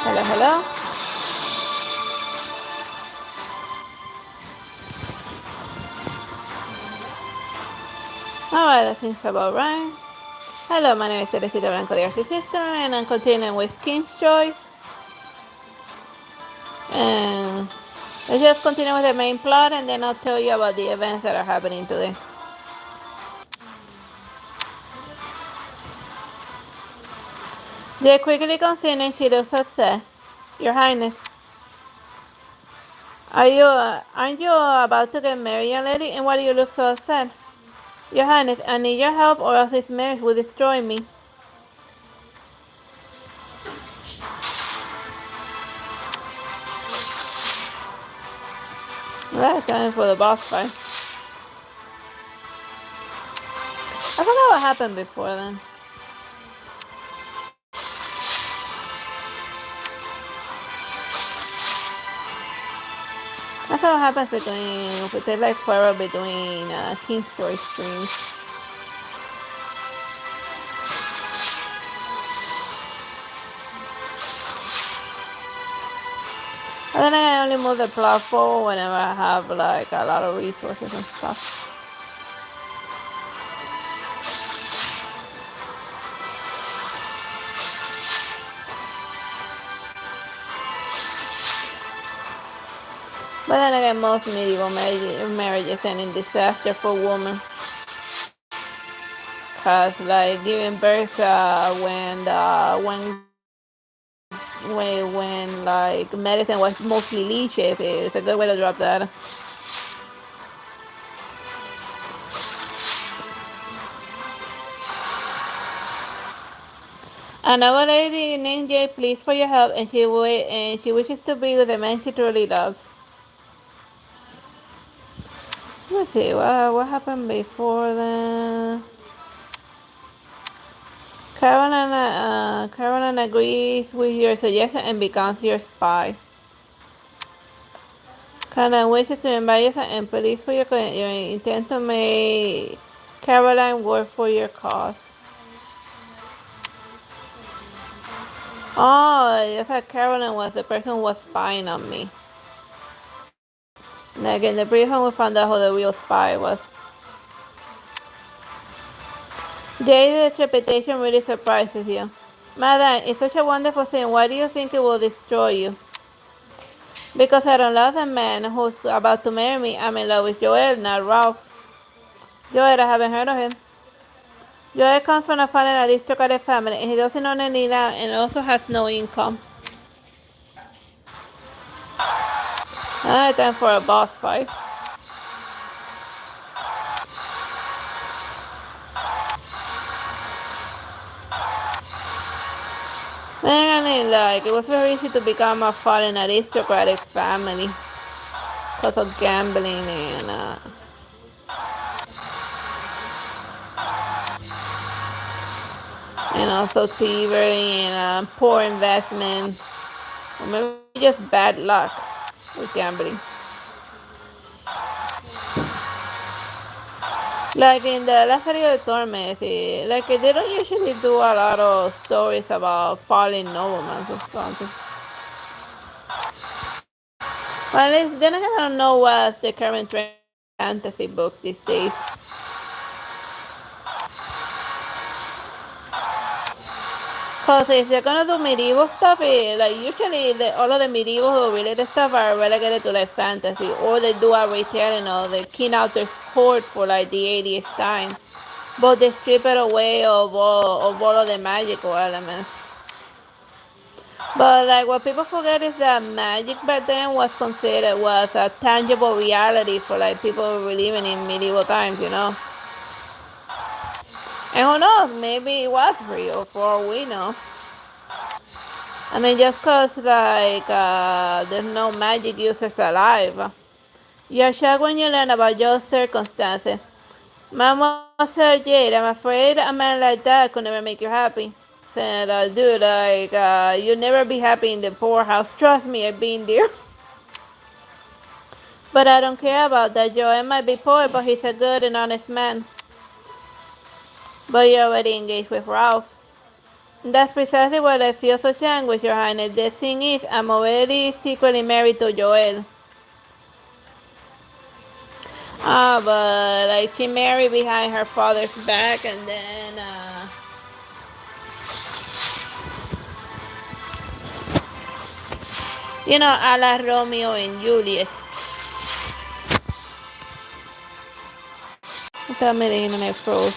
Hello, hello. Alright, that seems about right. Hello, my name is Teresita Blanco, the Artsy Sister, and I'm continuing with King's Choice. And let's just continue with the main plot, and then I'll tell you about the events that are happening today. Jay quickly comes in and she looks upset. Your Highness, aren't you about to get married, young lady? And why do you look so upset? Your Highness, I need your help or else this marriage will destroy me. Alright, time for the boss fight. I forgot what happened before then. That's what happens between, if it takes like forever between King's Choice streams. And then I only move the plot forward whenever I have like a lot of resources and stuff. But then again, most medieval marriages end in disaster for women. Cause like giving birth when like medicine was mostly leeches is a good way to drop that. Another lady named Jay pleads for your help, and she wishes to be with the man she truly loves. Let's see what happened before then. Caroline agrees with your suggestion and becomes your spy. Caroline wishes to invite you and pleads for your intent to make Caroline work for your cause. Oh, I thought Caroline was the person who was spying on me. Like in the brief one, we found out who the real spy was. Jade's reputation really surprises you. Madam, it's such a wonderful thing. Why do you think it will destroy you? Because I don't love the man who's about to marry me. I'm in love with Joel, not Ralph. Joel, I haven't heard of him. Joel comes from a fine aristocratic family, and he doesn't own any land and also has no income. Time for a boss fight. And like, it was very easy to become a fallen aristocratic family because of gambling and also thievery and poor investment, or maybe just bad luck with gambling. Like in the last video of Tormes, like they don't usually do a lot of stories about fallen noblemen or something. Well, at least then I don't know what's the current trend in fantasy books these days. Cause if they're gonna do medieval stuff, like usually all of the medieval related stuff are relegated to like fantasy, or they do a retelling of the King Arthur's court for like the 80th time, but they strip it away of all of the magical elements. But like what people forget is that magic back then was a tangible reality for like people who were living in medieval times, you know. And who knows, maybe it was real for all we know. I mean, just cause like there's no magic users alive. You're shocked when you learn about your circumstances. Mademoiselle Jade, I'm afraid a man like that could never make you happy. Said, dude, like, you'll never be happy in the poorhouse. Trust me, I've been there. But I don't care about that. Joel might be poor, but he's a good and honest man. But you're already engaged with Ralph. That's precisely what I feel such anguish, Your Highness. The thing is, I'm already secretly married to Joel. Ah, but like she married behind her father's back, and then a la Romeo and Juliet. Tell me the internet froze.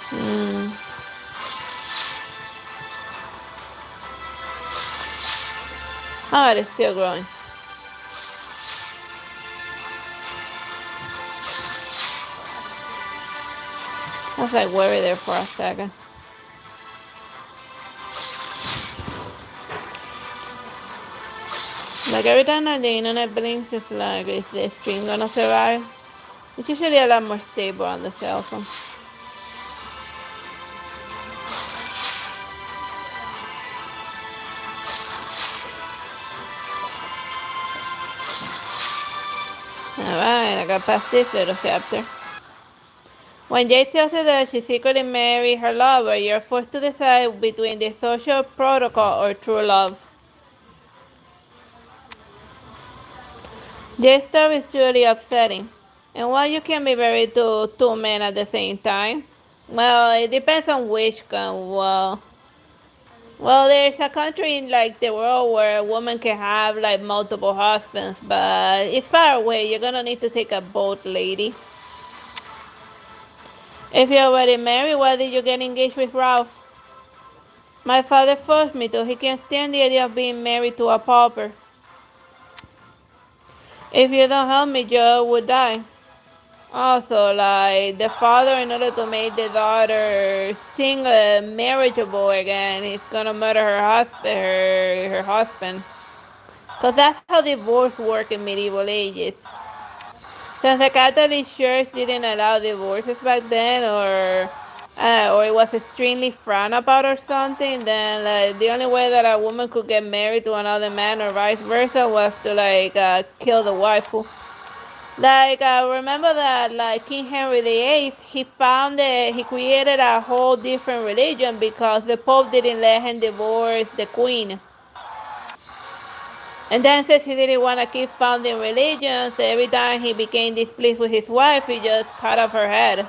Hmm. Oh, it's still growing. I was like worried there for a second. Like every time that the internet blinks, it's like, is the stream gonna survive? It's usually a lot more stable on the cell phone. Alright, I got past this little chapter. When Jade tells her that she secretly married her lover, you're forced to decide between the social protocol or true love. Jade's story is truly upsetting. And why you can't be married to two men at the same time? Well, it depends on which one. Well, there's a country in like the world where a woman can have like multiple husbands, but it's far away. You're gonna need to take a boat, lady. If you're already married, why did you get engaged with Ralph? My father forced me to. He can't stand the idea of being married to a pauper. If you don't help me, Joe would die. Also, like the father, in order to make the daughter sing marriageable again, he's gonna murder her husband. Cause that's how divorce work in medieval ages. Since the Catholic Church didn't allow divorces back then, or it was extremely frowned about or something, then like the only way that a woman could get married to another man or vice versa was to kill the wife. Remember that like King Henry VIII, he created a whole different religion because the Pope didn't let him divorce the Queen. And then since he didn't want to keep founding religions, every time he became displeased with his wife, he just cut off her head.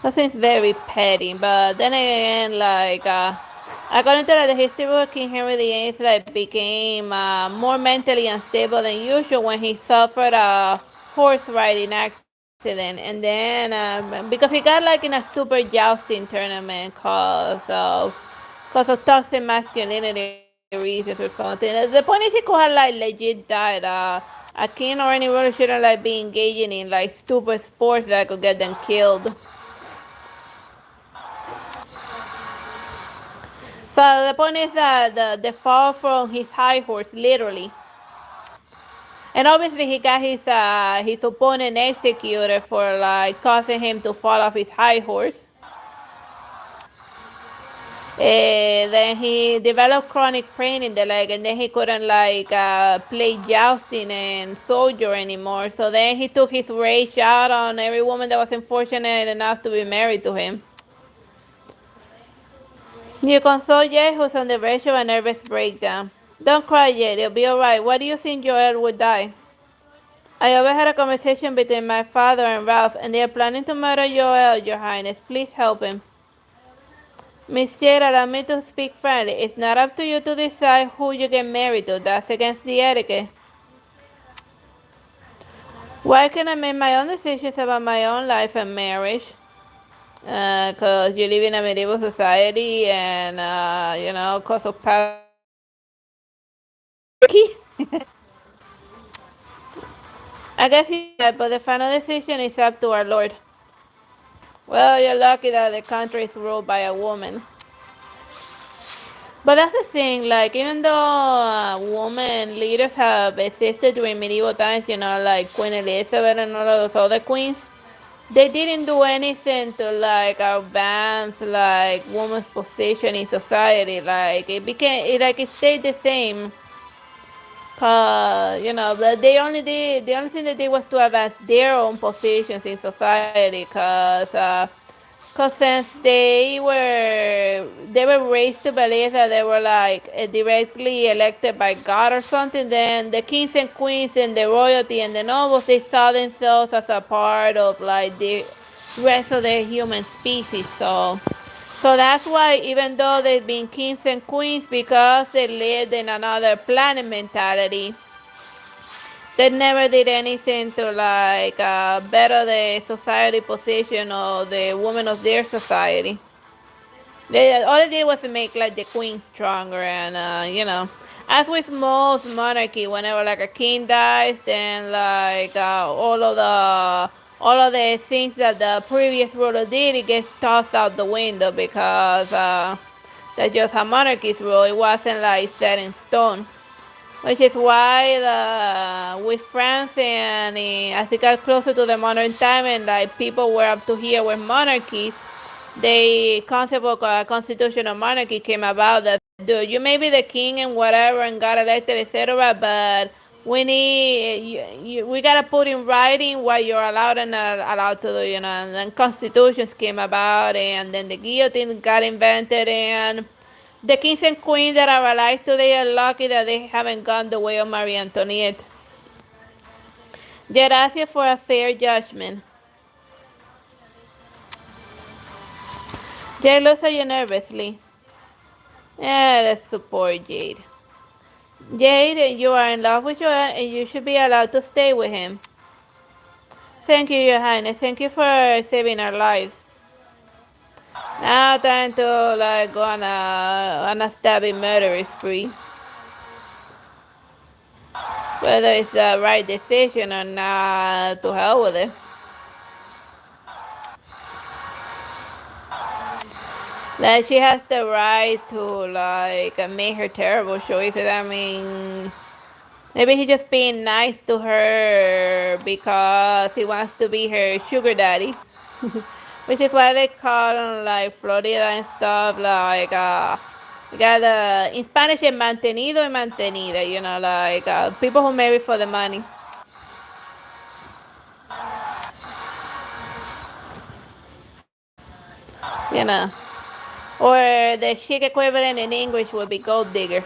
That seems very petty, but then again, according to the history book, King Henry VIII became more mentally unstable than usual when he suffered a horse riding accident, and then because he got like in a stupid jousting tournament cause of toxic masculinity reasons or something. The point is he could have like legit died. A king or any ruler shouldn't like be engaging in like stupid sports that could get them killed. So the point is that the fall from his high horse, literally. And obviously he got his opponent executed for like causing him to fall off his high horse. Then he developed chronic pain in the leg, and then he couldn't play jousting and soldier anymore. So then he took his rage out on every woman that was unfortunate enough to be married to him. You console Jay, who's on the verge of a nervous breakdown. Don't cry, Jay. It'll be alright. Why do you think Joel would die? I overheard a conversation between my father and Ralph, and they are planning to murder Joel, Your Highness. Please help him. Miss Jade, allow me to speak frankly. It's not up to you to decide who you get married to. That's against the etiquette. Why can I make my own decisions about my own life and marriage? Because you live in a medieval society and, because of patriarchy. I guess you're right, but the final decision is up to our Lord. Well, you're lucky that the country is ruled by a woman. But that's the thing, like, even though women leaders have existed during medieval times, like Queen Elizabeth and all of those other queens, they didn't do anything to, like, advance, like, women's position in society. Like, it stayed the same. The only thing they did was to advance their own positions in society, cause since they were raised to believe that they were like directly elected by God or something, then the kings and queens and the royalty and the nobles, they saw themselves as a part of like the rest of the human species. So that's why, even though they've been kings and queens, because they lived in another planet mentality, they never did anything to like better the society position or the women of their society. All they did was to make like the queen stronger, and as with most monarchy, whenever like a king dies, then like all of the things that the previous ruler did, it gets tossed out the window, because that's just how monarchies rule. It wasn't like set in stone. Which is why with France, and as it got closer to the modern time, and like people were up to here with monarchies, the concept of constitutional monarchy came about. That, dude, you may be the king and whatever and got elected, etc., but we gotta put in writing what you're allowed and not allowed to do, and then constitutions came about, and then the guillotine got invented, and the kings and queens that are alive today are lucky that they haven't gone the way of Marie Antoinette. Gracias for a fair judgment. Jade looks at you nervously. Let's support Jade. Jade, you are in love with Joel and you should be allowed to stay with him. Thank you, Your Highness. Thank you for saving our lives. Now time to like go on a stabbing murder spree. Whether it's the right decision or not, to hell with it. Like, she has the right to like make her terrible choices. I mean, maybe he's just being nice to her because he wants to be her sugar daddy. Which is why they call him like Florida and stuff, like you got in Spanish es mantenido y mantenida, like people who marry for the money. You know. Or the chic equivalent in English would be gold digger.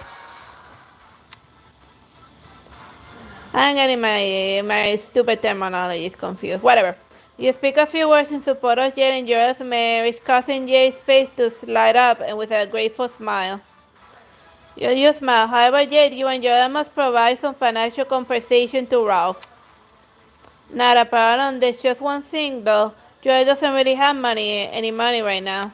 I'm getting my stupid terminology is confused. Whatever. You speak a few words in support of Jade and Joel's marriage, causing Jade's face to light up and with a grateful smile. You smile. However, Jade, you and Joel must provide some financial compensation to Ralph. Not a problem. There's just one thing, though. Joel doesn't really have any money right now.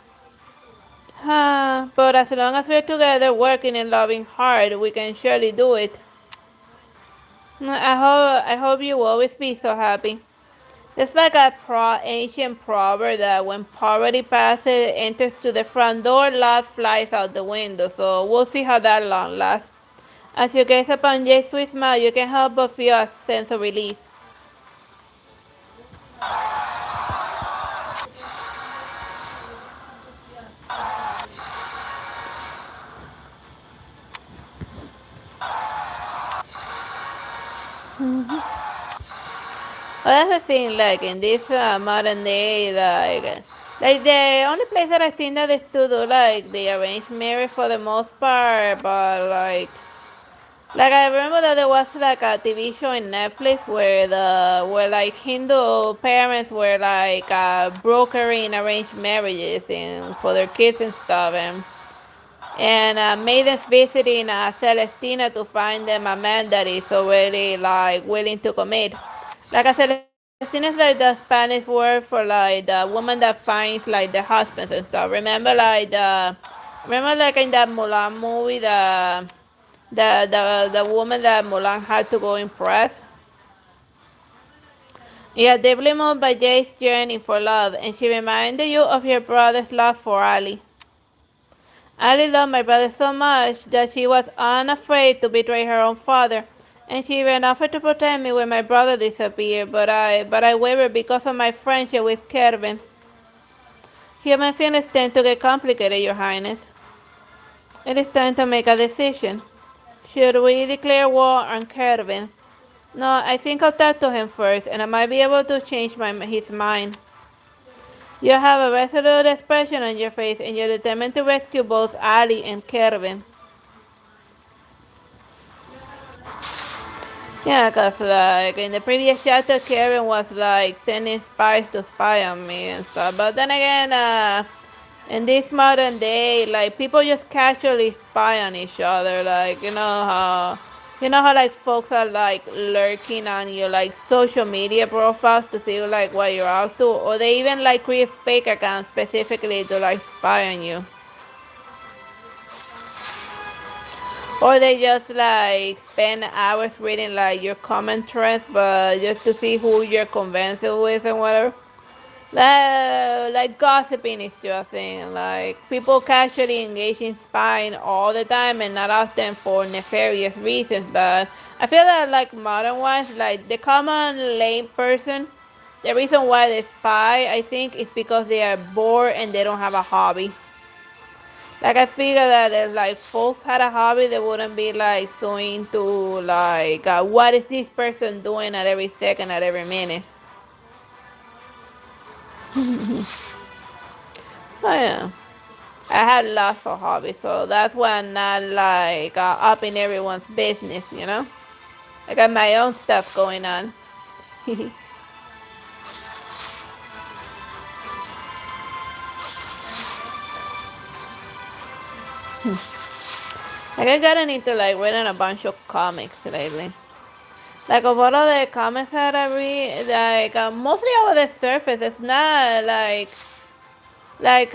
But as long as we're together, working and loving hard, we can surely do it. I hope you will always be so happy. It's like a ancient proverb that when poverty passes, enters to the front door, love flies out the window. So we'll see how that long lasts. As you gaze upon Jay's sweet smile, you can help but feel a sense of relief. Well, that's the thing, like in this modern day, like the only place that I've seen that is to do like the arranged marriage for the most part, but like I remember that there was like a TV show in Netflix where like Hindu parents were like brokering arranged marriages and for their kids and stuff, and maidens visiting Celestina to find them a man that is already like willing to commit. Like a Celestina is like the Spanish word for like the woman that finds like the husbands and stuff. Remember like in that Mulan movie, the woman that Mulan had to go impress. Yeah, deeply moved by Jay's yearning for love, and she reminded you of your brother's love for Ali. Ali loved my brother so much that she was unafraid to betray her own father, and she even offered to protect me when my brother disappeared, but I wavered because of my friendship with Kervin. Human feelings tend to get complicated, Your Highness. It is time to make a decision. Should we declare war on Kervin? No, I think I'll talk to him first, and I might be able to change his mind. You have a resolute expression on your face, and you're determined to rescue both Ali and Kervin. Yeah, cause like in the previous chapter, Karen was like sending spies to spy on me and stuff. But then again, in this modern day, like people just casually spy on each other. Like you know how like folks are like lurking on your like social media profiles to see like what you're up to, or they even like create fake accounts specifically to like spy on you. Or they just like spend hours reading like your comment threads, but just to see who you're conversing with and whatever. Like gossiping is still a thing. Like people casually engage in spying all the time and not often for nefarious reasons. But I feel that like modern ones, like the common lame person, the reason why they spy, I think, is because they are bored and they don't have a hobby. Like I figure that if like folks had a hobby, they wouldn't be like so into like what is this person doing at every second, at every minute. Oh yeah, I had lots of hobbies, so that's why I'm not like up in everyone's business, you know. I got my own stuff going on. Like I gotten into like reading a bunch of comics lately. Like of all of the comics that I read, like mostly over the surface, it's not like they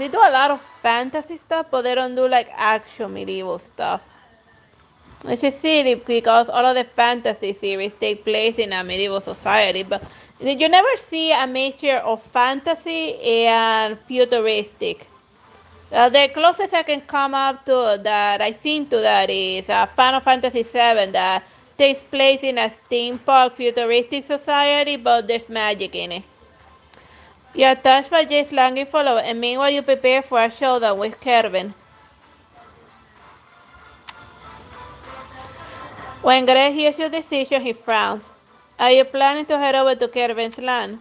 do a lot of fantasy stuff, but they don't do like actual medieval stuff. Which is silly because all of the fantasy series take place in a medieval society, but you never see a mixture of fantasy and futuristic. The closest I can come up to that I think to that is Final Fantasy VII that takes place in a steampunk futuristic society, but there's magic in it. You are touched by Jace longing for love, and meanwhile you prepare for a showdown with Kervin. When Greg hears your decision, he frowns. Are you planning to head over to Kervin's land?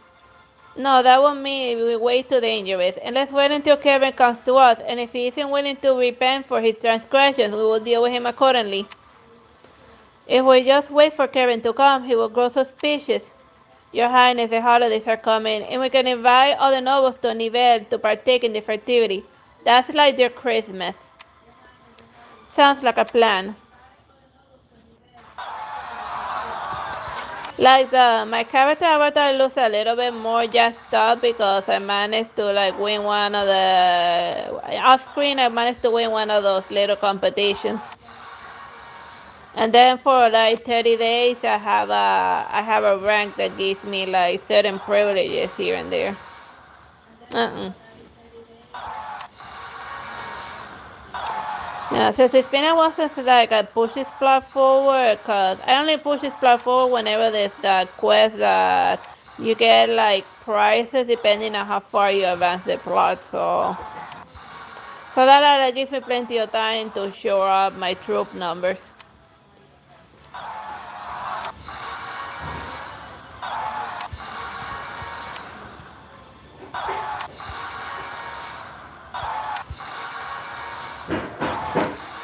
No, that would mean we way too dangerous. And let's wait until Kervin comes to us, and if he isn't willing to repent for his transgressions, we will deal with him accordingly. If we just wait for Kervin to come, he will grow suspicious. Your Highness, the holidays are coming, and we can invite all the nobles to Nivel to partake in the festivity. That's like their Christmas. Sounds like a plan. Like my character avatar looks a little bit more jazzed up because I managed to like win one of the off screen. I managed to win one of those little competitions, and then for like 30 days, I have a rank that gives me like certain privileges here and there. Uh-uh. Yeah, so it's been a while since like I push this plot forward, cause I only push this plot forward whenever there's that quest that you get like prizes depending on how far you advance the plot. So that gives me plenty of time to show up my troop numbers.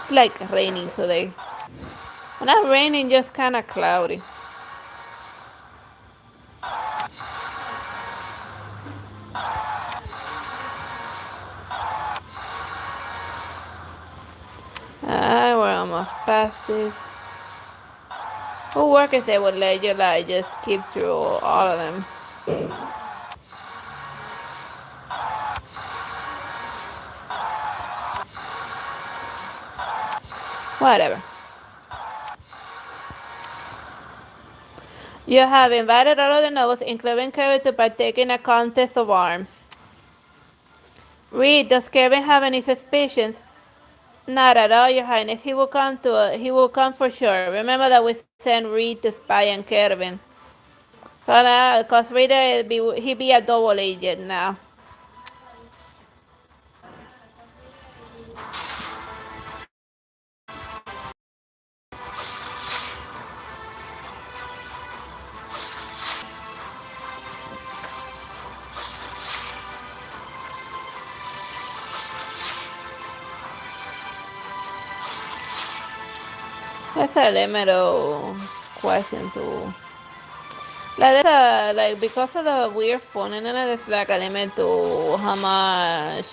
It's like raining today. Well, not raining, just kind of cloudy. We're almost past this. Who work if they would let you like just skip through all of them? Whatever. You have invited all of the nobles, including Kevin, to partake in a contest of arms. Reed, does Kevin have any suspicions? Not at all, Your Highness. He will come for sure. Remember that we sent Reed to spy on Kevin. So now, cause Reed he be a double agent now. That's a little question too. Like because of the weird phone and it's like a limit to how much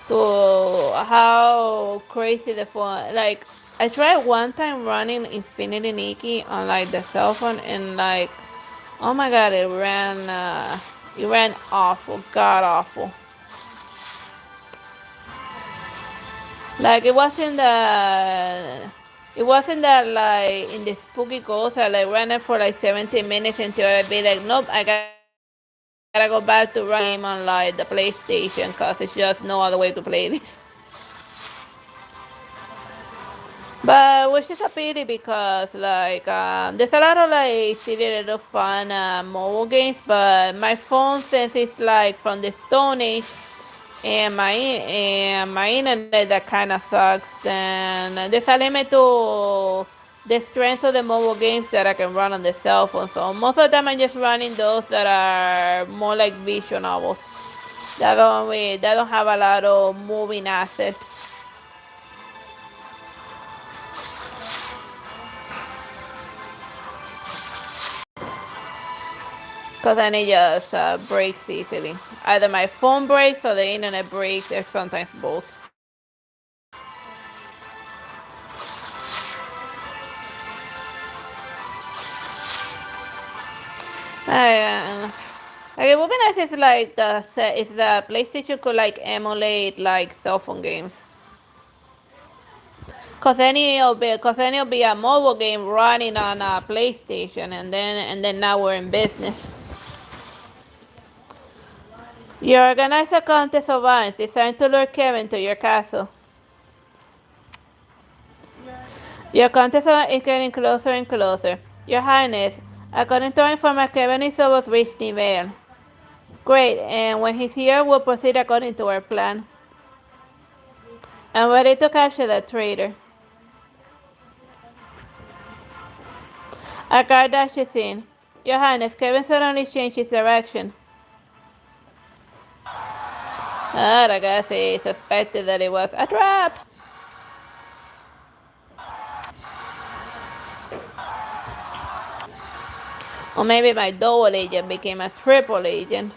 to how crazy the phone. Like I tried one time running Infinity Nikki on like the cell phone and like oh my god it ran awful, god awful. Like it wasn't that like in the spooky ghost I like ran it for like 17 minutes until I'd be like, nope, I gotta go back to run the game on like the PlayStation because it's just no other way to play this. But which is a pity because like there's a lot of like silly little fun mobile games, but my phone since it's like from the Stone Age and my internet that kind of sucks. Then there's a limit to the strength of the mobile games that I can run on the cell phone. So most of the time I'm just running those that are more like visual novels that don't have a lot of moving assets. Because then it just breaks easily. Either my phone breaks or the internet breaks, or sometimes both. Like it would be nice if like if the PlayStation could like emulate like cell phone games. Cause then it'll be a mobile game running on a PlayStation, and then now we're in business. You organize a contest of arms designed to lure Kevin to your castle. Your contest is getting closer and closer. Your Highness, according to our informant, Kevin is over reached nivel. Great, and when he's here, we'll proceed according to our plan. I'm ready to capture that traitor. Our guard dashes in. Your Highness, Kevin suddenly changed his direction. I guess he suspected that it was a trap. Or maybe my double agent became a triple agent.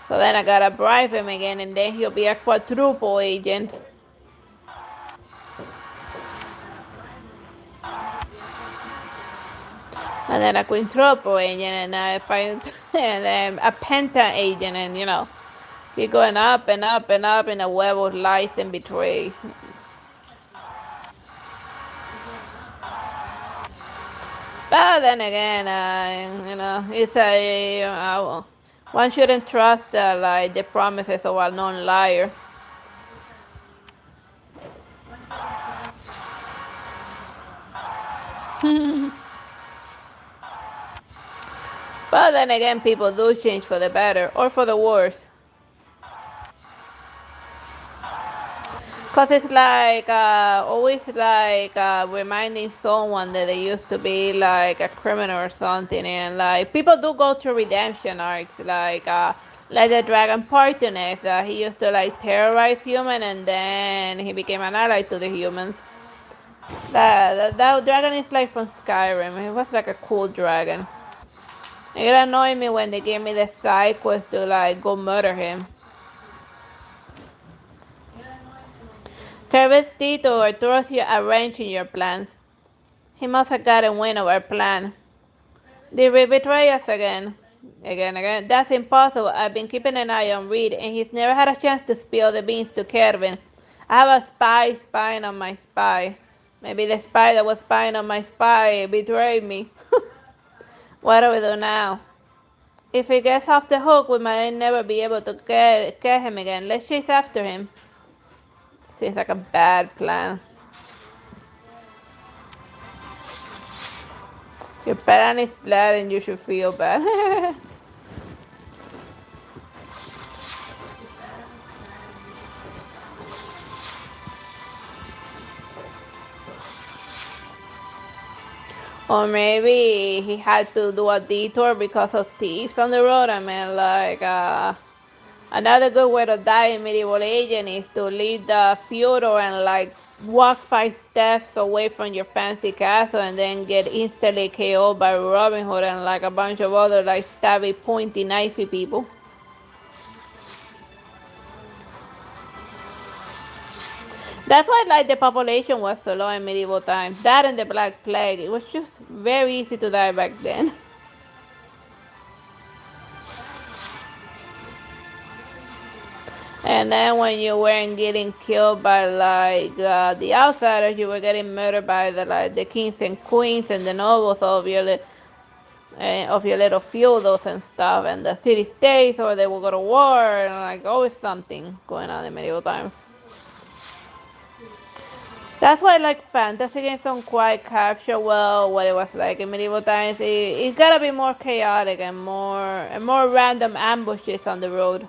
So then I gotta bribe him again and then he'll be a quadruple agent. And then a quintuple agent and I find and then a penta agent and you know keep going up and up and up in a web of lies and betrays. But then again, you know, it's one shouldn't trust like the promises of a known liar. But then again, people do change for the better or for the worse. Cause it's like always like reminding someone that they used to be like a criminal or something, and like people do go through redemption arcs, like the dragon Partonex, that he used to like terrorize human, and then he became an ally to the humans. That dragon is like from Skyrim. It was like a cool dragon. It annoyed me when they gave me the side quest to like go murder him. Kermit's detour throws you a wrench in your plans. He must have gotten wind of our plan. Did Reed betray us again? Again. That's impossible. I've been keeping an eye on Reed, and he's never had a chance to spill the beans to Kevin. I have a spy spying on my spy. Maybe the spy that was spying on my spy betrayed me. What do we do now? If he gets off the hook, we might never be able to get him again. Let's chase after him. Seems like a bad plan. Your plan is bad and you should feel bad. Or maybe he had to do a detour because of thieves on the road. I mean, like, another good way to die in Medieval Agent is to leave the feudal and, like, walk 5 steps away from your fancy castle and then get instantly KO'd by Robin Hood and, like, a bunch of other, like, stabby, pointy, knifey people. That's why, like, the population was so low in medieval times. That and the Black Plague. It was just very easy to die back then. And then when you weren't getting killed by, like, the outsiders, you were getting murdered by the kings and queens and the nobles of your little feudals and stuff, and the city states, or they will go to war, and, like, always something going on in medieval times. That's why, like, fantasy games don't quite capture well what it was like in medieval times. It's gotta be more chaotic and more random ambushes on the road.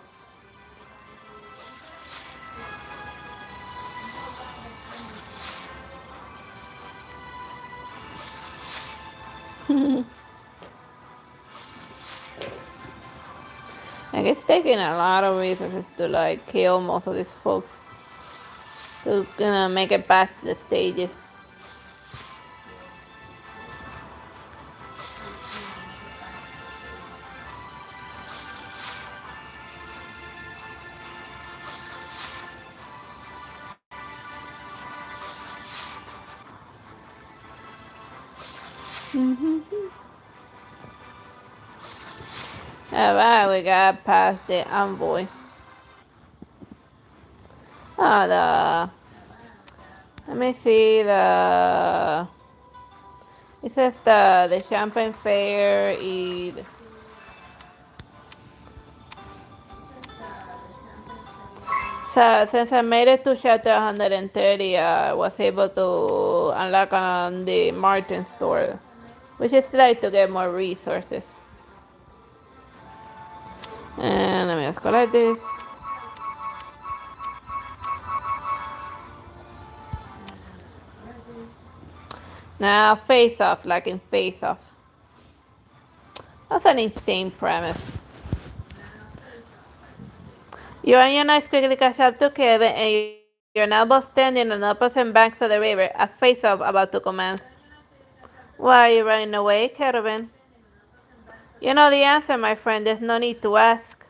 Like, it's taking a lot of resources to, like, kill most of these folks to make it past the stages. Alright, we got past the envoy. Let me see it says the Champagne Fair So since I made it to chapter 130, I was able to unlock on the Martin store, which is like to get more resources. And let me just collect this. Now face off, like in face off. That's an insane premise. You and your knights quickly catch up to Kevin, and you're now both standing on opposite banks of the river, a face-off about to commence. Why are you running away, Kevin? You know the answer, my friend. There's no need to ask.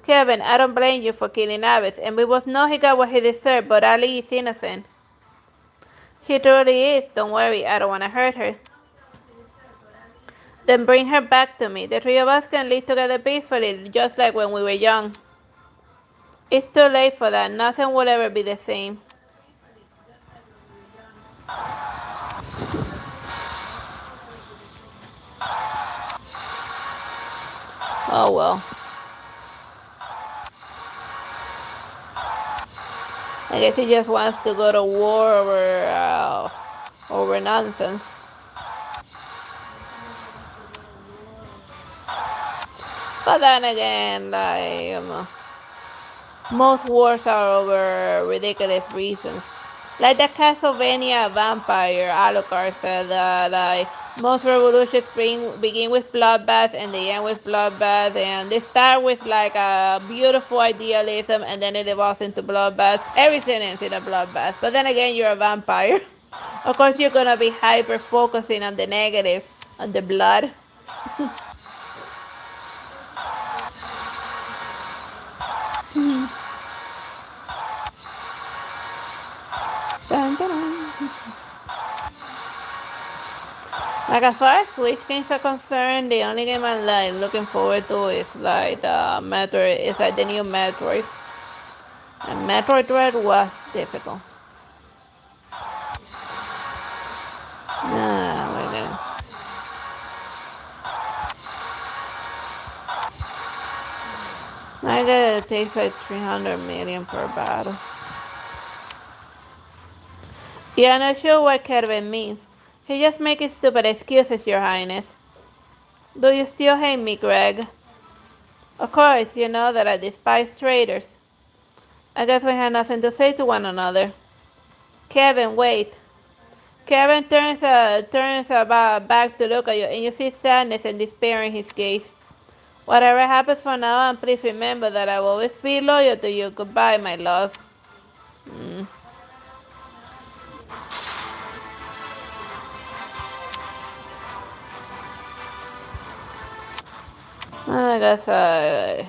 Kevin, I don't blame you for killing Abbott, and we both know he got what he deserved, but Ali is innocent. She truly is. Don't worry, I don't want to hurt her. Then bring her back to me. The three of us can live together peacefully, just like when we were young. It's too late for that. Nothing will ever be the same. Oh well. I guess he just wants to go to war over nonsense. But then again, like, most wars are over ridiculous reasons. Like the Castlevania vampire, Alucard said that most revolutions begin with bloodbath and they end with bloodbath, and they start with like a beautiful idealism and then it evolves into bloodbath. Everything ends in a bloodbath. But then again, you're a vampire. Of course, you're gonna be hyper focusing on the negative, on the blood. Dun, dun, dun. Like as far as Switch games are concerned, the only game I'm like looking forward to is like Metroid. It's like the new Metroid. And Metroid Dread was difficult. We're gonna. I guess it takes like 300 million per battle. Yeah, I'm not sure what Kevin means. He just making stupid excuses, Your Highness. Do you still hate me, Greg? Of course, you know that I despise traitors. I guess we have nothing to say to one another. Kevin, wait. Kevin turns back to look at you, and you see sadness and despair in his gaze. Whatever happens from now on, please remember that I will always be loyal to you. Goodbye, my love. Mm. I guess I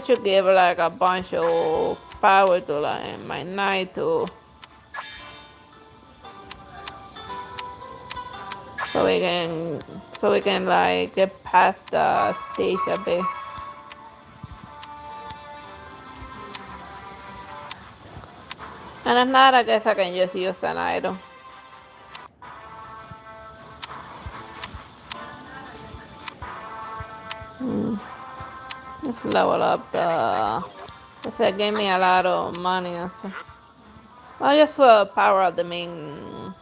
should give like a bunch of power to like my knight to so we can like get past the stage a bit. And if not, I guess I can just use an item. Let's level up the. It gave me a lot of money and stuff. I'll just power up the main.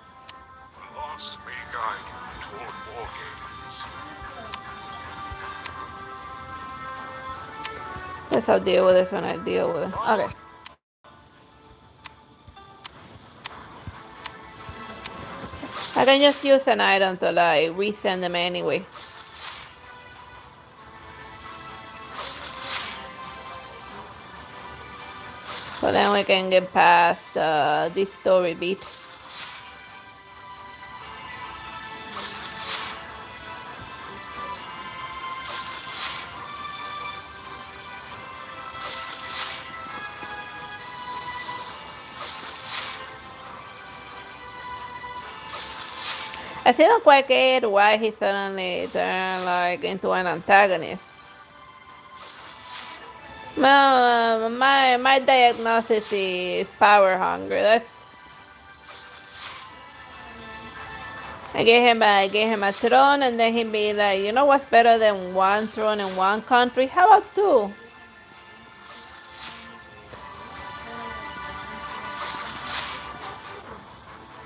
Guess I'll deal with this when I deal with it. Okay. I can just use an item to like resend them anyway. So then we can get past this story beat. I still don't quite get why he suddenly turned like into an antagonist. Well, my diagnosis is power hunger. I gave him a throne, and then he'd be like, you know what's better than one throne in one country? How about two?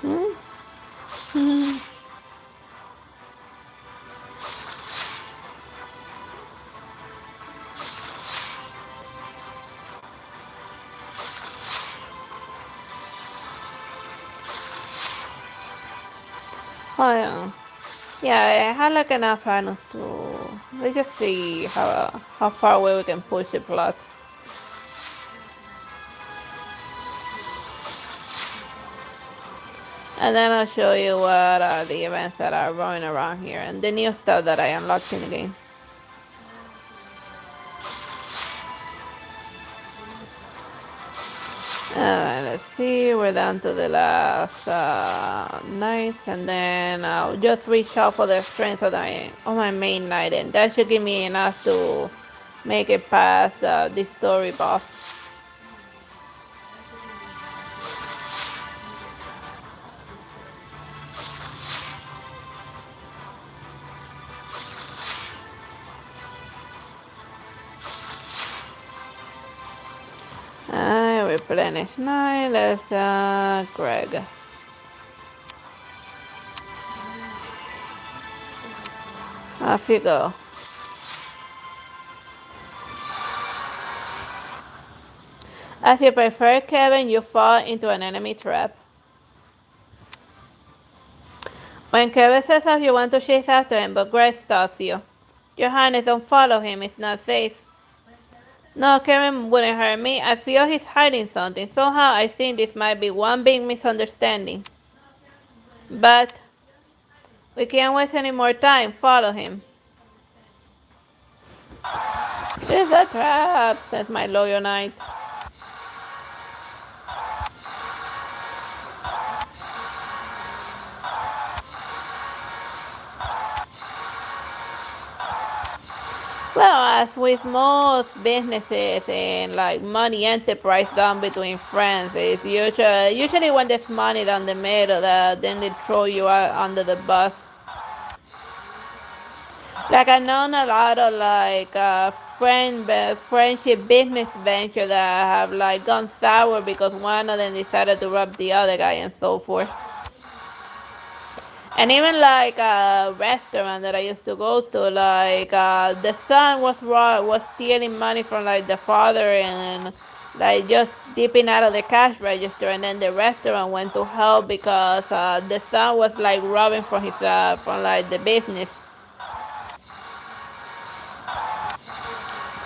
Hmm? Oh yeah, I had like enough finals to let's just see how far away we can push the plot. And then I'll show you what are the events that are going around here and the new stuff that I unlocked in the game. Let's see, we're down to the last nights, and then I'll just reshuffle the strength of my main knight, and that should give me enough to make it past this story boss. Replenish 9, let's Greg. Off you go. As you prefer, Kevin, you fall into an enemy trap. When Kevin says off, you want to chase after him, but Greg stops you. Your Highness, don't follow him, it's not safe. No, Kevin wouldn't hurt me. I feel he's hiding something. Somehow I think this might be one big misunderstanding. But we can't waste any more time. Follow him. It's a trap, says my loyal knight. Well, as with most businesses and like money enterprise done between friends, it's usually when there's money down the middle, then they throw you out under the bus. Like I known a lot of like friendship business venture that have like gone sour because one of them decided to rob the other guy and so forth. And even like a restaurant that I used to go to, like the son was stealing money from like the father and like just dipping out of the cash register, and then the restaurant went to hell because the son was like robbing from his from like the business.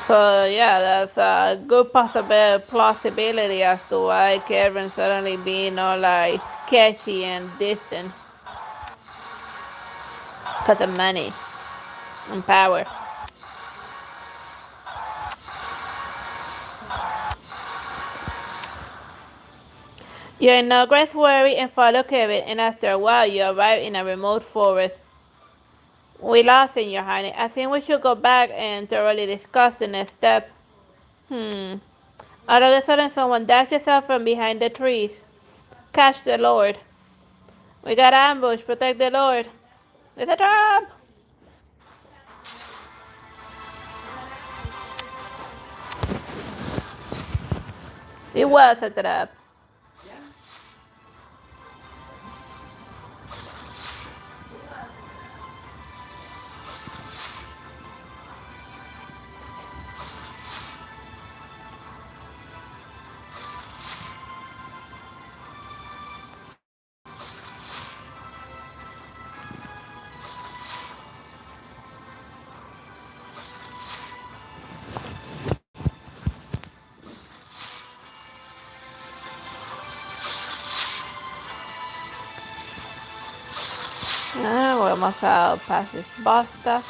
So yeah, that's a good plausibility as to why Kevin suddenly being all like sketchy and distant because of money and power. You in no great worry and follow Kevin, and after a while you arrive in a remote forest. We lost in your honey. I think we should go back and thoroughly discuss the next step. Hmm. All of a sudden someone dashes out from behind the trees. Catch the Lord. We got ambush. Protect the Lord. It's a trap. It was a trap. Ah, we almost out past this boss stuff.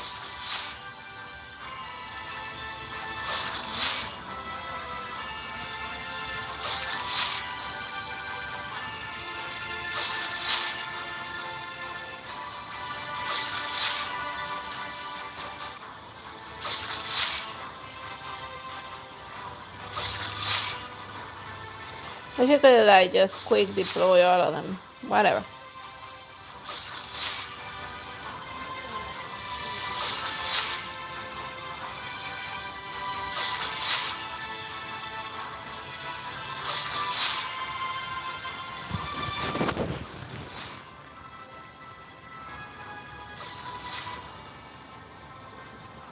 But you could like just quick deploy all of them. Whatever.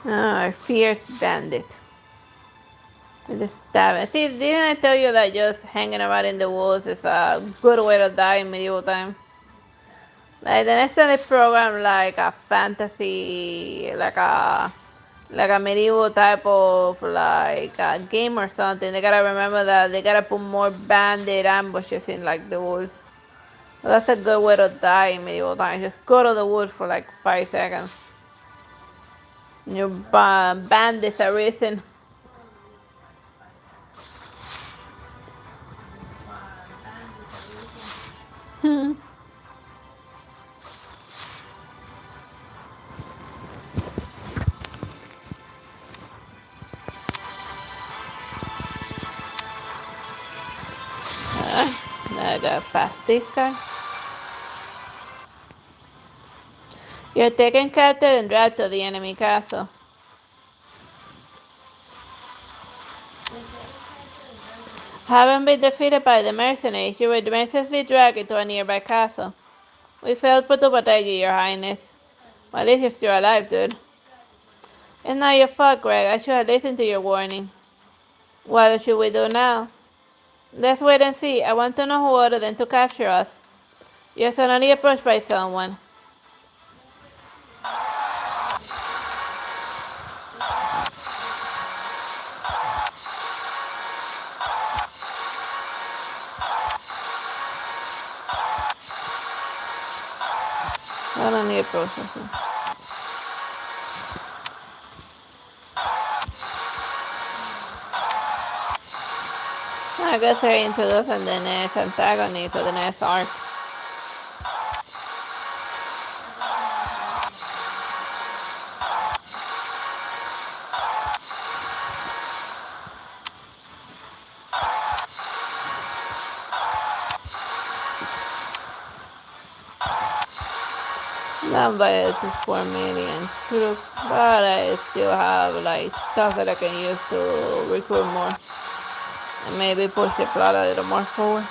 Ah, fierce bandit. With the stab. See, didn't I tell you that just hanging around in the woods is a good way to die in medieval times? Like the next time they program like a fantasy, like a medieval type of like a game or something. They gotta remember that they gotta put more bandit ambushes in like the woods. Well, that's a good way to die in medieval times. Just go to the woods for like 5 seconds. Your bandits are risen. I got past this guy. You're taken captive and dragged to the enemy castle. Having been defeated by the mercenaries, you were mercilessly dragged into a nearby castle. We failed to protect you, your highness. Well, at least you're still alive, dude. It's not your fault, Greg. I should have listened to your warning. What should we do now? Let's wait and see. I want to know who ordered them to capture us. You're suddenly approached by someone. Suddenly approached by someone. I guess they're introducing the next antagonist or the next arc. Not by to 4 million troops, but I still have like stuff that I can use to recruit more and maybe push the plot a little more forward.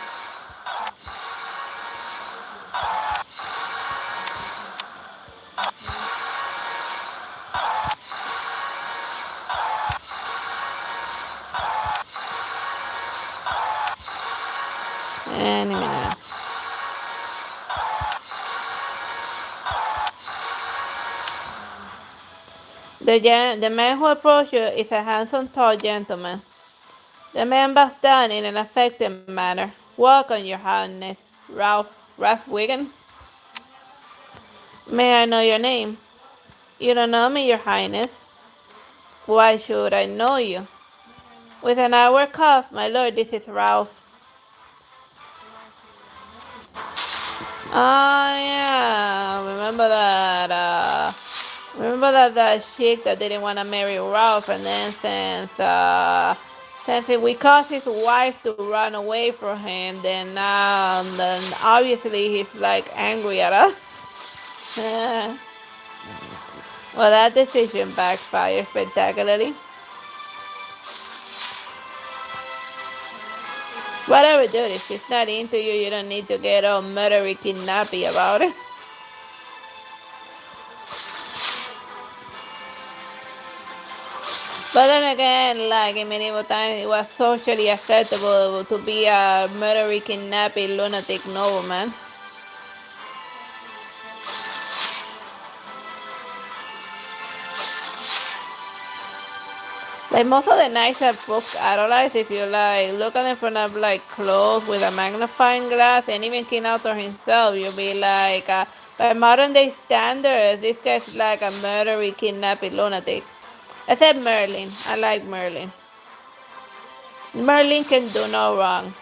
Any minute. The man who approached you is a handsome, tall gentleman. The man bows down in an affected manner. Welcome, your highness, Ralph Wigan. May I know your name? You don't know me, your highness. Why should I know you? With an outward cough, my lord, this is Ralph. Oh yeah, remember that chick that didn't want to marry Ralph, and then since we caused his wife to run away from him, then obviously he's like angry at us. Well, that decision backfired spectacularly. Whatever, dude, if she's not into you, you don't need to get all murdery kidnappy about it. But then again, like in medieval times, it was socially acceptable to be a murdery kidnapping lunatic nobleman. Like most of the knights that folks idolize, if you like look at them from up like close with a magnifying glass, and even King Arthur himself, you'll be like, by modern day standards, this guy's like a murdery kidnapping lunatic. Except Merlin. I like Merlin. Merlin can do no wrong.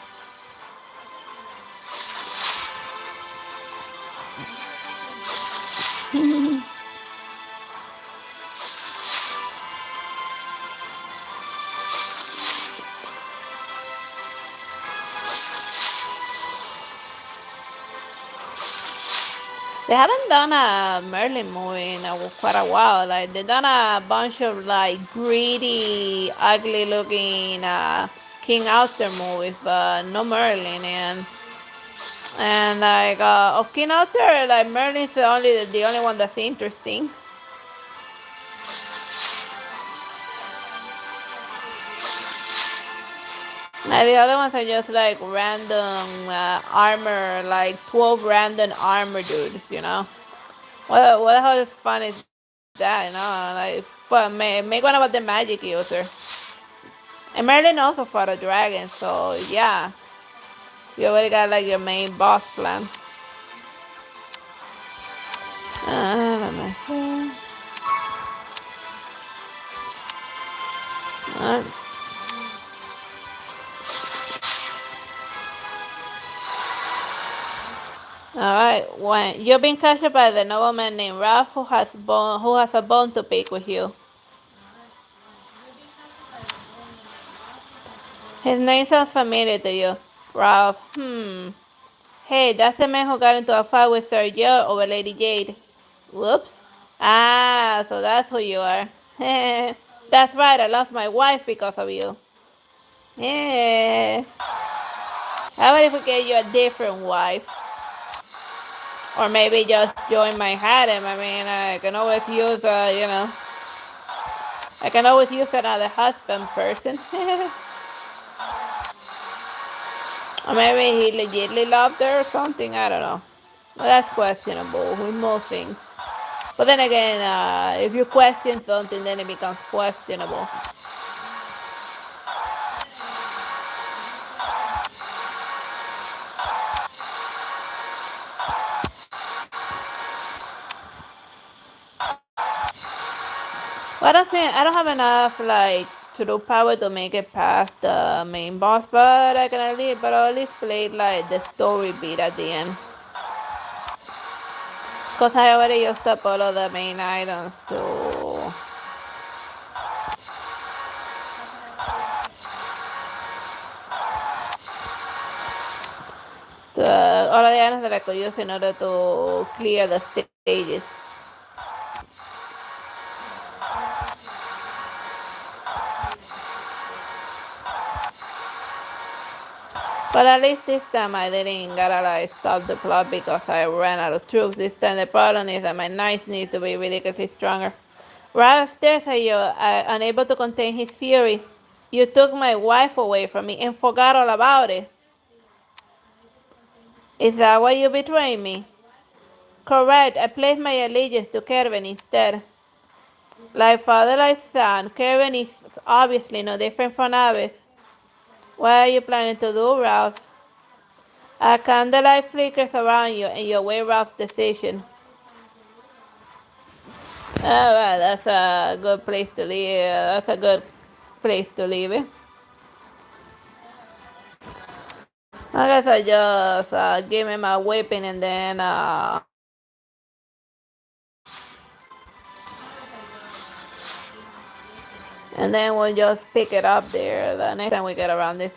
They haven't done a Merlin movie in quite a while. Like they done a bunch of like greedy, ugly looking King Arthur movies, but no Merlin. And like of King Arthur, like Merlin's the only one that's interesting. Like the other ones are just like random armor, like 12 random armor dudes, you know. What the hell is fun is that, you know? Like, make one about the magic user. And Merlin also fought a dragon, so yeah. You already got like your main boss plan. Alright. Alright, when you've been captured by the nobleman named Ralph who has a bone to pick with you. His name sounds familiar to you. Ralph. Hey, that's the man who got into a fight with Sir Joe over Lady Jade. Whoops. Ah, so that's who you are. That's right, I lost my wife because of you. Yeah. How about if we get you a different wife? Or maybe just join my harem. I mean, I can always use, I can always use another husband person. Or maybe he legitimately loved her or something. I don't know. Well, that's questionable with most things. But then again, if you question something, then it becomes questionable. Well, I don't have enough like to do power to make it past the main boss, but I'll at least play like the story beat at the end. Cause I already used up all of the main items to all of the items that I could use in order to clear the stage. stages. But at least this time I didn't gotta like stop the plot because I ran out of troops. This time the problem is that my knights need to be ridiculously stronger. Right upstairs, unable to contain his fury, you took my wife away from me and forgot all about it. Is that why you betrayed me? Correct, I pledged my allegiance to Kervin instead. Like father, like son, Kervin is obviously no different from Avis. What are you planning to do, Ralph? A candlelight flickers around you and you weigh Ralph's decision. Alright, that's a good place to leave. That's a good place to leave it. I guess I just give him a whipping and then we'll just pick it up there the next time we get around this.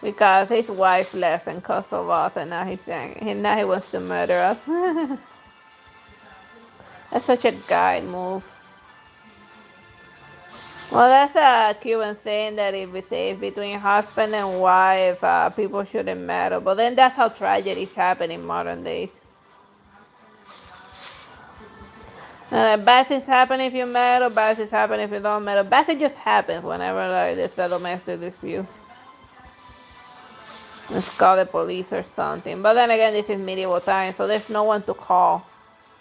Because his wife left and cussed us, and now he's saying now he wants to murder us. That's such a guy move. Well, that's a Cuban saying that if we say it's between husband and wife, people shouldn't matter. But then that's how tragedies happen in modern days. Bad things happen if you matter, bad things happen if you don't matter. Bad things just happens whenever like there's a domestic dispute. Let's call the police or something. But then again, this is medieval times, so there's no one to call.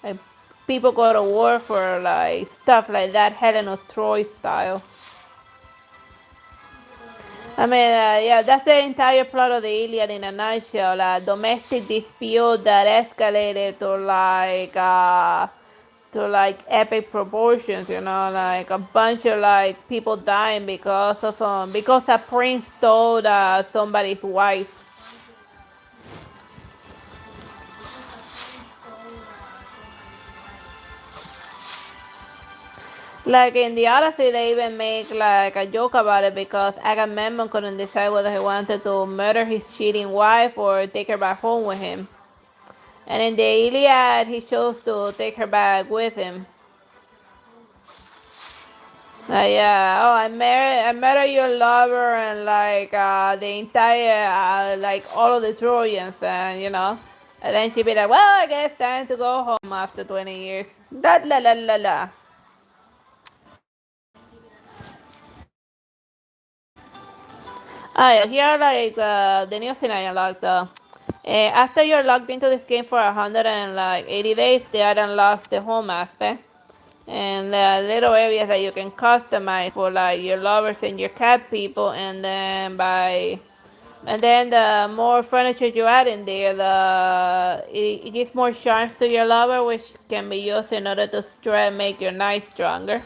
Like, people go to war for like stuff like that, Helen of Troy style. I mean, yeah, that's the entire plot of the Iliad in a nutshell. A domestic dispute that escalated to like epic proportions, you know, like a bunch of like people dying because a prince stole somebody's wife. Like in the Odyssey, they even make like a joke about it because Agamemnon couldn't decide whether he wanted to murder his cheating wife or take her back home with him. And in the Iliad, he chose to take her back with him. Yeah, oh, I married your lover and like the entire like all of the Trojans, and you know, and then she'd be like, well, I guess time to go home after 20 years. That la la la la. Yeah, here like the new thing I unlocked. After you're logged into this game for 180 days, they add unlocks the home aspect and little areas that you can customize for like your lovers and your cat people, and then the more furniture you add in there, it gives more charms to your lover, which can be used in order to make your night stronger.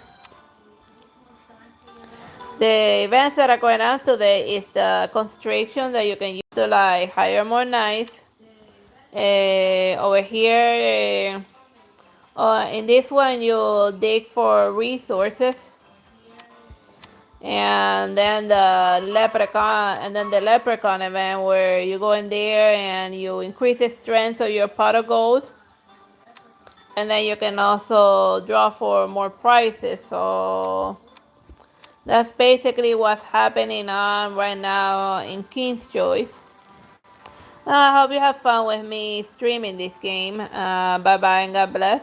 The events that are going on today is the constriction that you can use to like hire more knights. Over here, in this one you dig for resources, and then the leprechaun event where you go in there and you increase the strength of your pot of gold, and then you can also draw for more prizes. So that's basically what's happening on right now in King's Choice. I hope you have fun with me streaming this game. Bye bye and God bless.